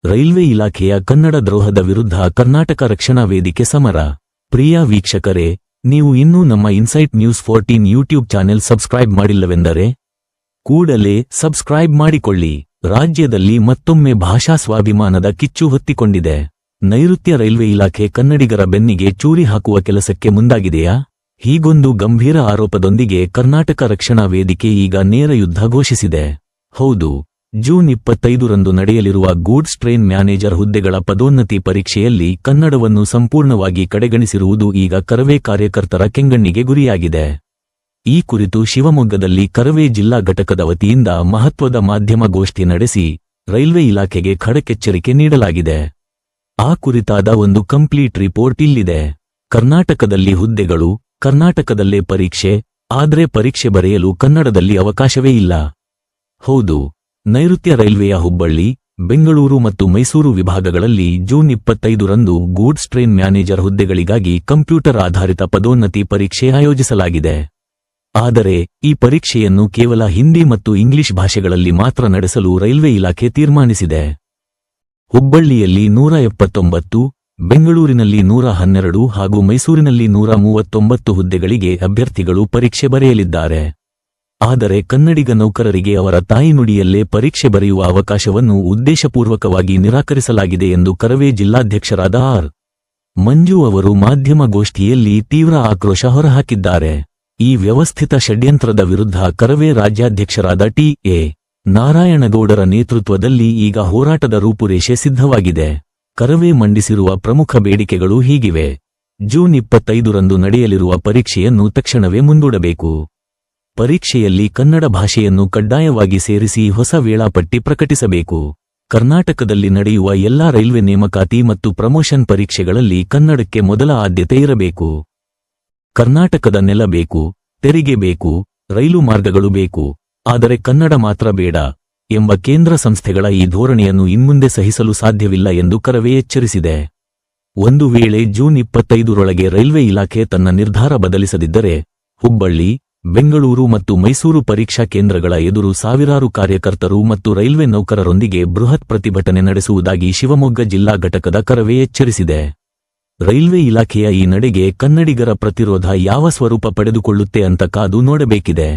Railway ಇಲಾಖೆಯ ಕನ್ನಡ ದ್ರೋಹದ ವಿರುದ್ಧ ಕರ್ನಾಟಕ ರಕ್ಷಣಾ ವೇದಿಕೆ ಸಮರ. ಪ್ರಿಯ ವೀಕ್ಷಕರೇ, ನೀವು ಇನ್ನೂ ನಮ್ಮ Insight News 14 YouTube channel subscribe ಮಾಡಿಲ್ಲವೆಂದರೆ ಕೂಡಲೇ ಸಬ್ಸ್ಕ್ರೈಬ್ ಮಾಡಿಕೊಳ್ಳಿ. ರಾಜ್ಯದಲ್ಲಿ ಮತ್ತೊಮ್ಮೆ ಭಾಷಾ ಸ್ವಾಭಿಮಾನದ ಕಿಚ್ಚು ಹೊತ್ತಿಕೊಂಡಿದೆ. ನೈಋತ್ಯ ರೈಲ್ವೆ ಇಲಾಖೆ ಕನ್ನಡಿಗರ ಬೆನ್ನಿಗೆ ಚೂರಿ ಹಾಕುವ ಕೆಲಸಕ್ಕೆ ಮುಂದಾಗಿದೆಯಾ? ಹೀಗೊಂದು ಗಂಭೀರ ಆರೋಪದೊಂದಿಗೆ ಕರ್ನಾಟಕ ರಕ್ಷಣಾ ವೇದಿಕೆ ಈಗ ನೇರ ಯುದ್ಧ ಘೋಷಿಸಿದೆ. ಹೌದು, ಜೂನ್ 25ರಂದು ನಡೆಯಲಿರುವ ಗೂಡ್ಸ್ ಟ್ರೈನ್ ಮ್ಯಾನೇಜರ್ ಹುದ್ದೆಗಳ ಪದೋನ್ನತಿ ಪರೀಕ್ಷೆಯಲ್ಲಿ ಕನ್ನಡವನ್ನು ಸಂಪೂರ್ಣವಾಗಿ ಕಡೆಗಣಿಸಿರುವುದು ಈಗ ಕರವೇ ಕಾರ್ಯಕರ್ತರ ಕೆಂಗಣ್ಣಿಗೆ ಗುರಿಯಾಗಿದೆ. ಈ ಕುರಿತು ಶಿವಮೊಗ್ಗದಲ್ಲಿ ಕರವೇ ಜಿಲ್ಲಾ ಘಟಕದ ವತಿಯಿಂದ ಮಹತ್ವದ ಮಾಧ್ಯಮ ಗೋಷ್ಠಿ ನಡೆಸಿ ರೈಲ್ವೆ ಇಲಾಖೆಗೆ ಖಡಕ್ಕೆಚ್ಚರಿಕೆ ನೀಡಲಾಗಿದೆ. ಆ ಕುರಿತಾದ ಒಂದು ಕಂಪ್ಲೀಟ್ ರಿಪೋರ್ಟ್ ಇಲ್ಲಿದೆ. ಕರ್ನಾಟಕದಲ್ಲಿ ಹುದ್ದೆಗಳು, ಕರ್ನಾಟಕದಲ್ಲೇ ಪರೀಕ್ಷೆ, ಆದ್ರೆ ಪರೀಕ್ಷೆ ಬರೆಯಲು ಕನ್ನಡದಲ್ಲಿ ಅವಕಾಶವೇ ಇಲ್ಲ. ಹೌದು, ನೈಋತ್ಯ ರೈಲ್ವೆಯ ಹುಬ್ಬಳ್ಳಿ, ಬೆಂಗಳೂರು ಮತ್ತು ಮೈಸೂರು ವಿಭಾಗಗಳಲ್ಲಿ ಜೂನ್ 25ರಂದು ಗೂಡ್ಸ್ ಟ್ರೈನ್ ಮ್ಯಾನೇಜರ್ ಹುದ್ದೆಗಳಿಗಾಗಿ ಕಂಪ್ಯೂಟರ್ ಆಧಾರಿತ ಪದೋನ್ನತಿ ಪರೀಕ್ಷೆ ಆಯೋಜಿಸಲಾಗಿದೆ. ಆದರೆ ಈ ಪರೀಕ್ಷೆಯನ್ನು ಕೇವಲ ಹಿಂದಿ ಮತ್ತು ಇಂಗ್ಲಿಷ್ ಭಾಷೆಗಳಲ್ಲಿ ಮಾತ್ರ ನಡೆಸಲು ರೈಲ್ವೆ ಇಲಾಖೆ ತೀರ್ಮಾನಿಸಿದೆ. ಹುಬ್ಬಳ್ಳಿಯಲ್ಲಿ 179, ಬೆಂಗಳೂರಿನಲ್ಲಿ 112 ಹಾಗೂ ಮೈಸೂರಿನಲ್ಲಿ 139 ಹುದ್ದೆಗಳಿಗೆ ಅಭ್ಯರ್ಥಿಗಳು ಪರೀಕ್ಷೆ ಬರೆಯಲಿದ್ದಾರೆ. ಆದರೆ ಕನ್ನಡಿಗ ನೌಕರರಿಗೆ ಅವರ ತಾಯಿನುಡಿಯಲ್ಲೇ ಪರೀಕ್ಷೆ ಬರೆಯುವ ಅವಕಾಶವನ್ನು ಉದ್ದೇಶಪೂರ್ವಕವಾಗಿ ನಿರಾಕರಿಸಲಾಗಿದೆ ಎಂದು ಕರವೇ ಜಿಲ್ಲಾಧ್ಯಕ್ಷರಾದ ಆರ್. ಮಂಜು ಅವರು ಮಾಧ್ಯಮ ಗೋಷ್ಠಿಯಲ್ಲಿ ತೀವ್ರ ಆಕ್ರೋಶ ಹೊರಹಾಕಿದ್ದಾರೆ. ಈ ವ್ಯವಸ್ಥಿತ ಷಡ್ಯಂತ್ರದ ವಿರುದ್ಧ ಕರವೇ ರಾಜ್ಯಾಧ್ಯಕ್ಷರಾದ ಟಿ. ಎ. ನಾರಾಯಣಗೌಡರ ನೇತೃತ್ವದಲ್ಲಿ ಈಗ ಹೋರಾಟದ ರೂಪುರೇಷೆ ಸಿದ್ಧವಾಗಿದೆ. ಕರವೇ ಮಂಡಿಸಿರುವ ಪ್ರಮುಖ ಬೇಡಿಕೆಗಳು ಹೀಗಿವೆ. ಜೂನ್ 25ರಂದು ನಡೆಯಲಿರುವ ಪರೀಕ್ಷೆಯನ್ನು ತಕ್ಷಣವೇ ಮುಂದೂಡಬೇಕು. ಪರೀಕ್ಷೆಯಲ್ಲಿ ಕನ್ನಡ ಭಾಷೆಯನ್ನು ಕಡ್ಡಾಯವಾಗಿ ಸೇರಿಸಿ ಹೊಸ ವೇಳಾಪಟ್ಟಿ ಪ್ರಕಟಿಸಬೇಕು. ಕರ್ನಾಟಕದಲ್ಲಿ ನಡೆಯುವ ಎಲ್ಲಾ ರೈಲ್ವೆ ನೇಮಕಾತಿ ಮತ್ತು ಪ್ರಮೋಷನ್ ಪರೀಕ್ಷೆಗಳಲ್ಲಿ ಕನ್ನಡಕ್ಕೆ ಮೊದಲ ಆದ್ಯತೆ ಇರಬೇಕು. ಕರ್ನಾಟಕದ ನೆಲ ಬೇಕು, ತೆರಿಗೆ ಬೇಕು, ರೈಲು ಮಾರ್ಗಗಳು ಬೇಕು, ಆದರೆ ಕನ್ನಡ ಮಾತ್ರ ಬೇಡ ಎಂಬ ಕೇಂದ್ರ ಸಂಸ್ಥೆಗಳ ಈ ಧೋರಣೆಯನ್ನು ಇನ್ಮುಂದೆ ಸಹಿಸಲು ಸಾಧ್ಯವಿಲ್ಲ ಎಂದು ಕರವೇ ಎಚ್ಚರಿಸಿದೆ. ಒಂದು ವೇಳೆ ಜೂನ್ 25ರೊಳಗೆ ರೈಲ್ವೆ ಇಲಾಖೆ ತನ್ನ ನಿರ್ಧಾರ ಬದಲಿಸದಿದ್ದರೆ ಹುಬ್ಬಳ್ಳಿ, ಬೆಂಗಳೂರು ಮತ್ತು ಮೈಸೂರು ಪರೀಕ್ಷಾ ಕೇಂದ್ರಗಳ ಎದುರು ಸಾವಿರಾರು ಕಾರ್ಯಕರ್ತರು ಮತ್ತು ರೈಲ್ವೆ ನೌಕರರೊಂದಿಗೆ ಬೃಹತ್ ಪ್ರತಿಭಟನೆ ನಡೆಸುವುದಾಗಿ ಶಿವಮೊಗ್ಗ ಜಿಲ್ಲಾ ಘಟಕದ ಕರವೇ ಎಚ್ಚರಿಸಿದೆ. ರೈಲ್ವೆ ಇಲಾಖೆಯ ಈ ನಡೆಗೆ ಕನ್ನಡಿಗರ ಪ್ರತಿರೋಧ ಯಾವ ಸ್ವರೂಪ ಪಡೆದುಕೊಳ್ಳುತ್ತೆ ಅಂತ ಕಾದು ನೋಡಬೇಕಿದೆ.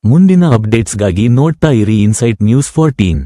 ಮುಂದಿನ ಅಪ್ಡೇಟ್ಸ್ಗಾಗಿ ನೋಡ್ತಾ ಇರಿ ಇನ್ಸೈಟ್ ನ್ಯೂಸ್ 14.